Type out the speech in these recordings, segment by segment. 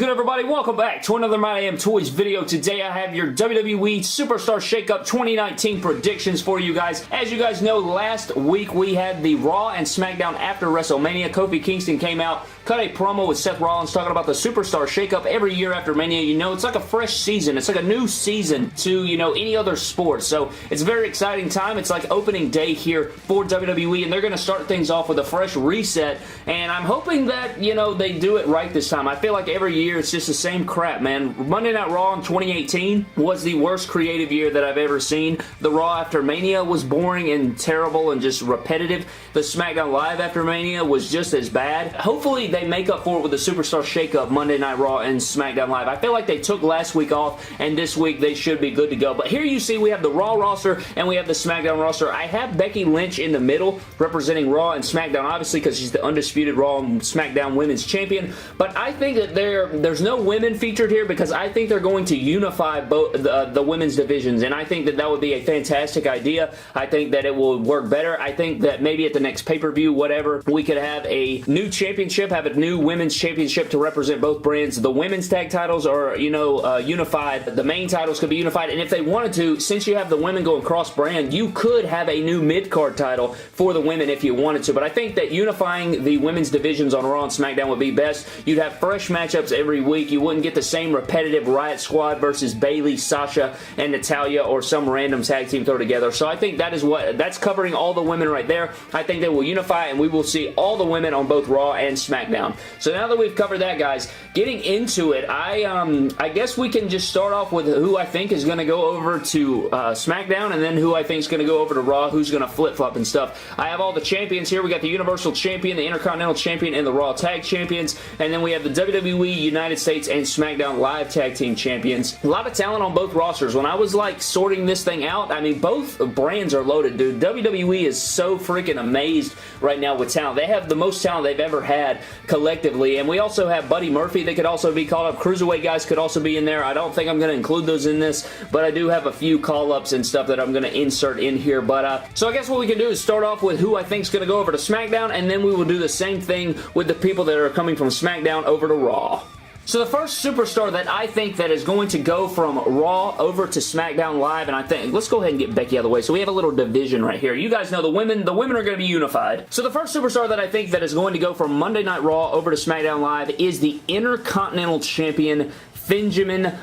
good, everybody? Welcome back to another My Damn Toys video. Today I have your WWE Superstar Shakeup 2019 predictions for you guys. As you guys know, last week we had the Raw and SmackDown after WrestleMania. Kofi Kingston came out, cut a promo with Seth Rollins talking about the Superstar Shakeup every year after Mania. You know, it's like a fresh season. It's like a new season to, you know, any other sport. So it's a very exciting time. It's like opening day here for WWE, and they're going to start things off with a fresh reset. And I'm hoping that, you know, they do it right this time. I feel like every year it's just the same crap, man. Monday Night Raw in 2018 was the worst creative year that I've ever seen. The Raw after Mania was boring and terrible and just repetitive. The SmackDown Live after Mania was just as bad. Hopefully they make up for it with the Superstar Shakeup Monday Night Raw and SmackDown Live. I feel like they took last week off, and this week they should be good to go. But here you see we have the Raw roster and we have the SmackDown roster. I have Becky Lynch in the middle representing Raw and SmackDown, obviously because she's the undisputed Raw and SmackDown Women's Champion. But I think that there's no women featured here because I think they're going to unify both the women's divisions, and I think that that would be a fantastic idea. I think that it will work better. I think that maybe at the next pay-per-view, whatever, we could have a new championship, have a new women's championship to represent both brands. The women's tag titles are, you know, unified. The main titles could be unified, and if they wanted to, since you have the women going cross-brand, you could have a new mid-card title for the women if you wanted to. But I think that unifying the women's divisions on Raw and SmackDown would be best. You'd have fresh matchups every week. You wouldn't get the same repetitive Riot Squad versus Bayley, Sasha, and Natalya, or some random tag team throw together. So I think that's covering all the women right there. I think they will unify, and we will see all the women on both Raw and SmackDown. So now that we've covered that, guys, getting into it, I guess we can just start off with who I think is going to go over to SmackDown, and then who I think is going to go over to Raw, who's going to flip-flop and stuff. I have all the champions here. We got the Universal Champion, the Intercontinental Champion, and the Raw Tag Champions, and then we have the WWE United States and SmackDown Live Tag Team Champions. A lot of talent on both rosters. When I was like sorting this thing out, I mean, both brands are loaded, dude. WWE is so freaking amazed right now with talent. They have the most talent they've ever had collectively, and we also have Buddy Murphy that could also be called up. Cruiserweight guys could also be in there. I don't think I'm going to include those in this, but I do have a few call-ups and stuff that I'm going to insert in here. But so I guess what we can do is start off with who I think is going to go over to SmackDown, and then we will do the same thing with the people that are coming from SmackDown over to Raw. So the first superstar that I think that is going to go from Raw over to SmackDown Live, and I think, let's go ahead and get Becky out of the way. So we have a little division right here. You guys know the women are going to be unified. So the first superstar that I think that is going to go from Monday Night Raw over to SmackDown Live is the Intercontinental Champion, Finn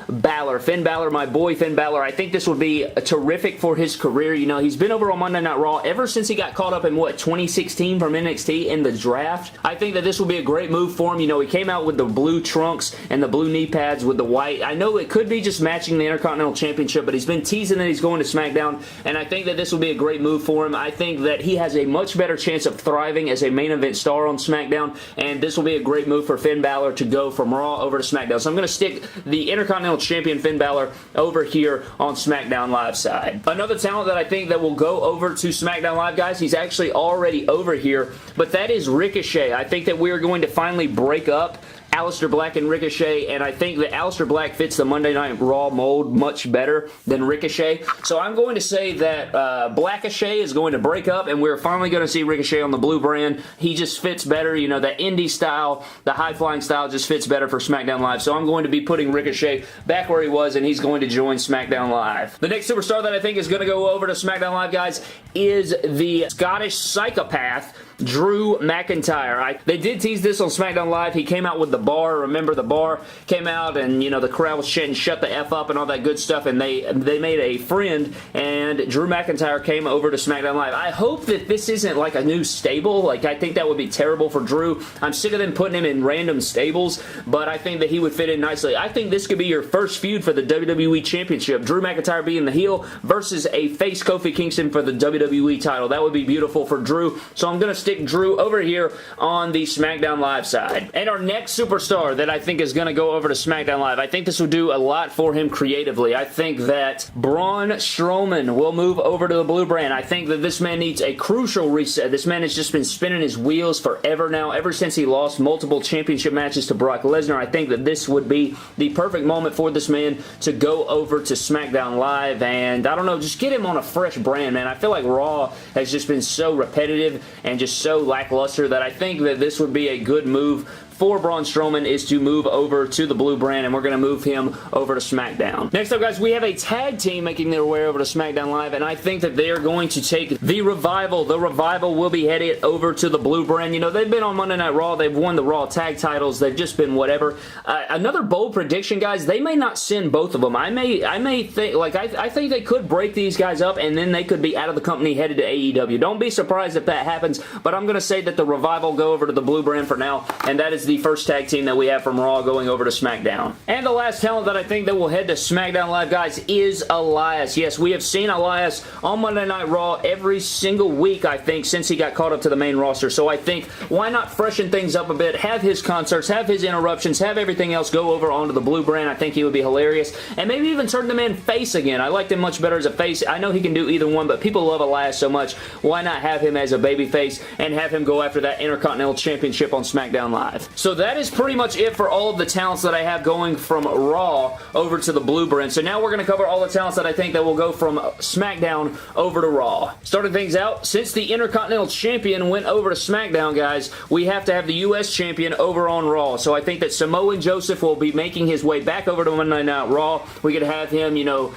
Balor, my boy Finn Balor. I think this would be terrific for his career. You know, he's been over on Monday Night Raw ever since he got caught up in, what, 2016 from NXT in the draft. I think that this will be a great move for him. You know, he came out with the blue trunks and the blue knee pads with the white. I know it could be just matching the Intercontinental Championship, but he's been teasing that he's going to SmackDown, and I think that this will be a great move for him. I think that he has a much better chance of thriving as a main event star on SmackDown, and this will be a great move for Finn Balor to go from Raw over to SmackDown. So I'm going to stick the Intercontinental Champion Finn Balor over here on SmackDown Live side. Another talent that I think that will go over to SmackDown Live, guys, he's actually already over here, but that is Ricochet. I think that we are going to finally break up Aleister Black and Ricochet, and I think that Aleister Black fits the Monday Night Raw mold much better than Ricochet. So I'm going to say that Blackochet is going to break up, and we're finally going to see Ricochet on the blue brand. He just fits better. You know, that indie style, the high-flying style just fits better for SmackDown Live. So I'm going to be putting Ricochet back where he was, and he's going to join SmackDown Live. The next superstar that I think is going to go over to SmackDown Live, guys, is the Scottish psychopath, Drew McIntyre. They did tease this on SmackDown Live. He came out with the bar. Remember, the bar came out, and, you know, the crowd was chanting "shut the F up" and all that good stuff, and they made a friend, and Drew McIntyre came over to SmackDown Live. I hope that this isn't like a new stable. Like, I think that would be terrible for Drew. I'm sick of them putting him in random stables, but I think that he would fit in nicely. I think this could be your first feud for the WWE Championship. Drew McIntyre being the heel versus a face Kofi Kingston for the WWE title. That would be beautiful for Drew. So I'm going to stick Drew over here on the SmackDown Live side. And our next superstar that I think is going to go over to SmackDown Live, I think this will do a lot for him creatively. I think that Braun Strowman will move over to the blue brand. I think that this man needs a crucial reset. This man has just been spinning his wheels forever now, ever since he lost multiple championship matches to Brock Lesnar. I think that this would be the perfect moment for this man to go over to SmackDown Live, and I don't know, just get him on a fresh brand, man. I feel like Raw has just been so repetitive and just so lackluster that I think that this would be a good move for Braun Strowman is to move over to the blue brand, and we're going to move him over to SmackDown. Next up, guys, we have a tag team making their way over to SmackDown Live, and I think that they are going to take the Revival. The Revival will be headed over to the blue brand. You know, they've been on Monday Night Raw. They've won the Raw tag titles. They've just been whatever. Another bold prediction, guys, they may not send both of them. I may think, like, I think they could break these guys up, and then they could be out of the company headed to AEW. Don't be surprised if that happens, but I'm going to say that the Revival go over to the blue brand for now, and that is the first tag team that we have from Raw going over to SmackDown. And the last talent that I think that will head to SmackDown Live, guys, is Elias. Yes, we have seen Elias on Monday Night Raw every single week, I think, since he got caught up to the main roster. So I think, why not freshen things up a bit, have his concerts, have his interruptions, have everything else go over onto the blue brand. I think he would be hilarious. And maybe even turn the man face again. I liked him much better as a face. I know he can do either one, but people love Elias so much. Why not have him as a baby face and have him go after that Intercontinental Championship on SmackDown Live? So that is pretty much it for all of the talents that I have going from Raw over to the blue brand. So now we're going to cover all the talents that I think that will go from SmackDown over to Raw. Starting things out, since the Intercontinental Champion went over to SmackDown, guys, we have to have the U.S. Champion over on Raw. So I think that Samoa Joseph will be making his way back over to Monday Night Raw. We could have him, you know,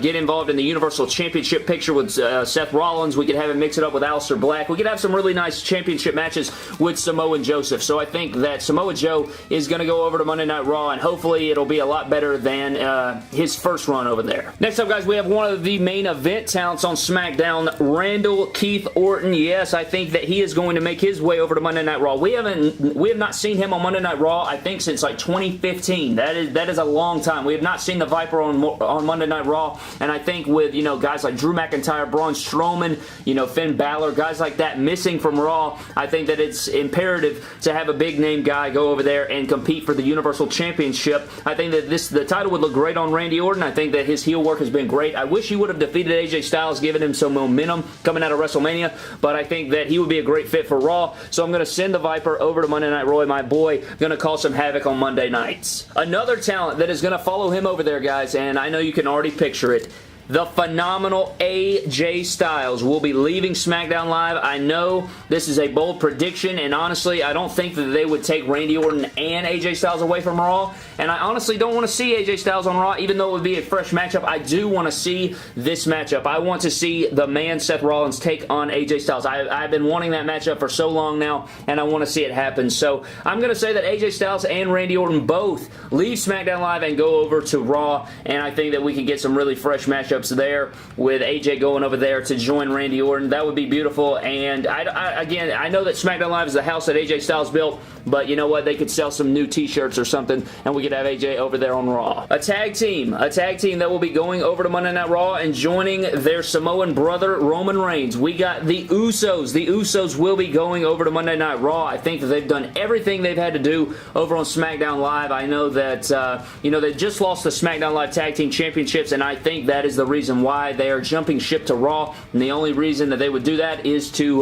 get involved in the Universal Championship picture with Seth Rollins. We could have him mix it up with Aleister Black. We could have some really nice championship matches with Samoa Joseph. So I think that Samoa Joe is going to go over to Monday Night Raw, and hopefully it'll be a lot better than his first run over there. Next up, guys, we have one of the main event talents on SmackDown, Randall Keith Orton. Yes, I think that he is going to make his way over to Monday Night Raw. We have not seen him on Monday Night Raw, I think, since like 2015. That is a long time. We have not seen the Viper on Monday Night Raw, and I think with, you know, guys like Drew McIntyre, Braun Strowman, you know, Finn Balor, guys like that missing from Raw, I think that it's imperative to have a big name guy go over there and compete for the Universal Championship. I think that the title would look great on Randy Orton. I think that his heel work has been great. I wish he would have defeated AJ Styles, giving him some momentum coming out of WrestleMania, but I think that he would be a great fit for Raw, so I'm going to send the Viper over to Monday Night Raw. My boy going to cause some havoc on Monday nights. Another talent that is going to follow him over there, guys, and I know you can already picture it, the phenomenal AJ Styles will be leaving SmackDown Live. I know this is a bold prediction, and honestly, I don't think that they would take Randy Orton and AJ Styles away from Raw, and I honestly don't want to see AJ Styles on Raw, even though it would be a fresh matchup. I do want to see this matchup. I want to see the man Seth Rollins take on AJ Styles. I've been wanting that matchup for so long now, and I want to see it happen. So I'm going to say that AJ Styles and Randy Orton both leave SmackDown Live and go over to Raw, and I think that we can get some really fresh matchups there with AJ going over there to join Randy Orton. That would be beautiful, and again, I know that SmackDown Live is the house that AJ Styles built, but you know what? They could sell some new t-shirts or something, and we could have AJ over there on Raw. A tag team that will be going over to Monday Night Raw and joining their Samoan brother, Roman Reigns. We got the Usos. The Usos will be going over to Monday Night Raw. I think that they've done everything they've had to do over on SmackDown Live. I know that, you know, they just lost the SmackDown Live Tag Team Championships, and I think that is the reason why they are jumping ship to Raw, and the only reason that they would do that is to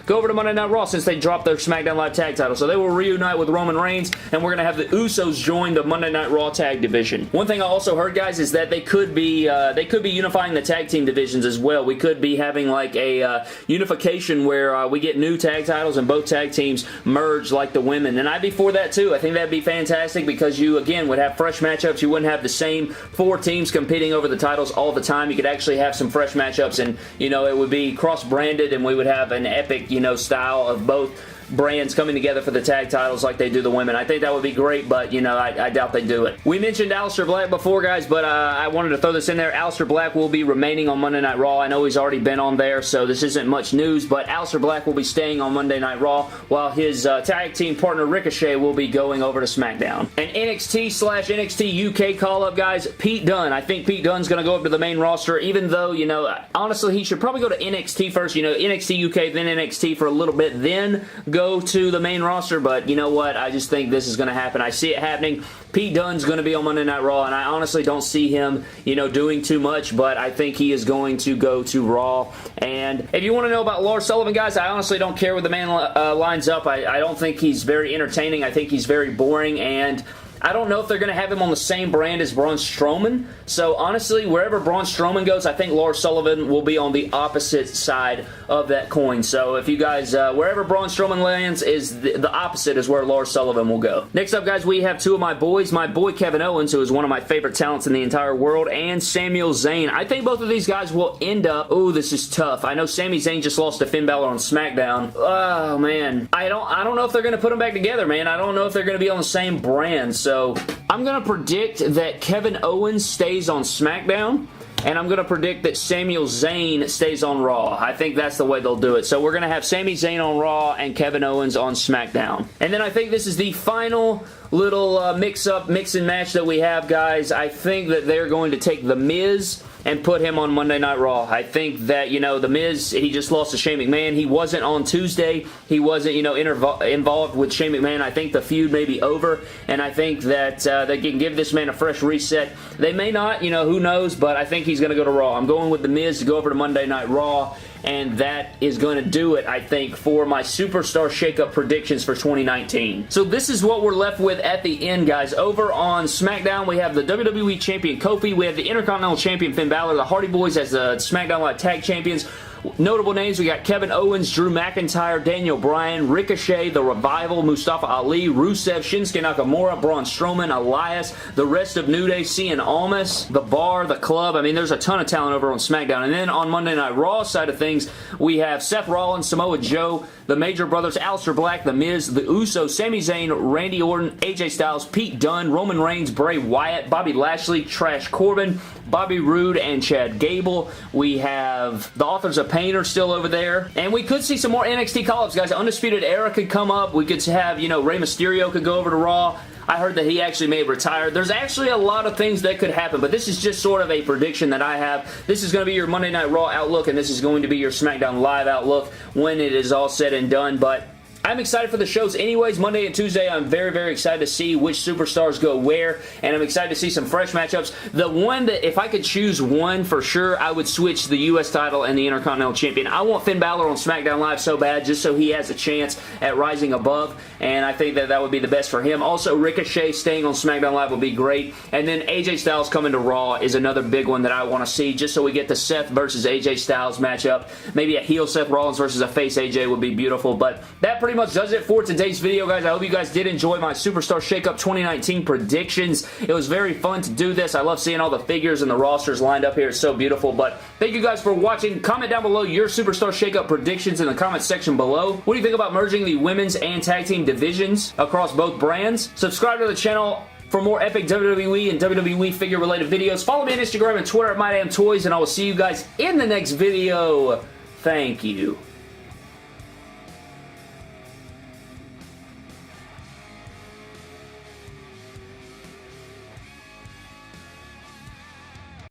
go over to Monday Night Raw since they dropped their SmackDown Live tag title. So they will reunite with Roman Reigns, and we're going to have the Usos join the Monday Night Raw tag division. One thing I also heard, guys, is that they could be unifying the tag team divisions as well. We could be having like a unification where we get new tag titles and both tag teams merge like the women, and I'd be for that too. I think that'd be fantastic because you, again, would have fresh matchups. You wouldn't have the same 4 teams competing over the titles all the time. You could actually have some fresh matchups, and, you know, it would be cross-branded, and we would have an epic, you know, style of both brands coming together for the tag titles like they do the women. I think that would be great, but, you know, I doubt they do it. We mentioned Aleister Black before, guys, but I wanted to throw this in there. Aleister Black will be remaining on Monday Night Raw. I know he's already been on there, so this isn't much news, but Aleister Black will be staying on Monday Night Raw, while his tag team partner Ricochet will be going over to SmackDown. An NXT/NXT UK call-up, guys, Pete Dunne. I think Pete Dunne's going to go up to the main roster, even though, you know, honestly, he should probably go to NXT first, you know, NXT UK, then NXT for a little bit, then go to the main roster, but you know what? I just think this is going to happen. I see it happening. Pete Dunne's going to be on Monday Night Raw, and I honestly don't see him, you know, doing too much, but I think he is going to go to Raw. And if you want to know about Lars Sullivan, guys, I honestly don't care where the man lines up. I don't think he's very entertaining. I think he's very boring, and I don't know if they're going to have him on the same brand as Braun Strowman. So honestly, wherever Braun Strowman goes, I think Lars Sullivan will be on the opposite side of that coin. So if you guys, wherever Braun Strowman lands, is the opposite is where Lars Sullivan will go. Next up, guys, we have two of my boys. My boy Kevin Owens, who is one of my favorite talents in the entire world, and Samuel Zayn. I think both of these guys will end up... Oh, this is tough. I know Sami Zayn just lost to Finn Balor on SmackDown. Oh, man. I don't know if they're going to put them back together, man. I don't know if they're going to be on the same brand. So I'm going to predict that Kevin Owens stays on SmackDown, and I'm going to predict that Samuel Zayn stays on Raw. I think that's the way they'll do it. So we're going to have Sami Zayn on Raw and Kevin Owens on SmackDown. And then I think this is the final little mix and match that we have, guys. I think that they're going to take The Miz and put him on Monday Night Raw. I think that, you know, The Miz, he just lost to Shane McMahon. He wasn't on Tuesday. He wasn't, you know, involved with Shane McMahon. I think the feud may be over, and I think that they can give this man a fresh reset. They may not, you know, who knows, but I think he's going to go to Raw. I'm going with The Miz to go over to Monday Night Raw, and that is going to do it, I think, for my Superstar Shakeup predictions for 2019. So this is what we're left with at the end, guys. Over on SmackDown, we have the WWE Champion Kofi. We have the Intercontinental Champion Finn Balor. The Hardy Boys as the SmackDown Live Tag Champions. Notable names, we got Kevin Owens, Drew McIntyre, Daniel Bryan, Ricochet, The Revival, Mustafa Ali, Rusev, Shinsuke Nakamura, Braun Strowman, Elias, the rest of New Day, Cien Almas, The Bar, The Club. I mean, there's a ton of talent over on SmackDown. And then on Monday Night Raw side of things, we have Seth Rollins, Samoa Joe, the Major Brothers, Aleister Black, The Miz, The Usos, Sami Zayn, Randy Orton, AJ Styles, Pete Dunne, Roman Reigns, Bray Wyatt, Bobby Lashley, Trash Corbin, Bobby Roode, and Chad Gable. We have the Authors of Pain are still over there. And we could see some more NXT call-ups, guys. Undisputed Era could come up. We could have, you know, Rey Mysterio could go over to Raw. I heard that he actually may have retired. There's actually a lot of things that could happen, but this is just sort of a prediction that I have. This is going to be your Monday Night Raw outlook, and this is going to be your SmackDown Live outlook when it is all said and done, but I'm excited for the shows anyways. Monday and Tuesday, I'm very, very excited to see which superstars go where, and I'm excited to see some fresh matchups. The one that, if I could choose one for sure, I would switch the U.S. title and the Intercontinental Champion. I want Finn Balor on SmackDown Live so bad, just so he has a chance at rising above, and I think that that would be the best for him. Also, Ricochet staying on SmackDown Live would be great, and then AJ Styles coming to Raw is another big one that I want to see, just so we get the Seth versus AJ Styles matchup. Maybe a heel Seth Rollins versus a face AJ would be beautiful, but that pretty much does it for today's video, guys. I hope you guys did enjoy my Superstar Shakeup 2019 predictions. It was very fun to do this. I love seeing all the figures and the rosters lined up here. It's so beautiful, but thank you guys for watching. Comment down below your Superstar Shakeup predictions in the comment section below. What do you think about merging the women's and tag team divisions across both brands? Subscribe to the channel for more epic WWE and WWE figure related videos. Follow me on Instagram and Twitter at MyDamnToys, and I will see you guys in the next video. Thank you.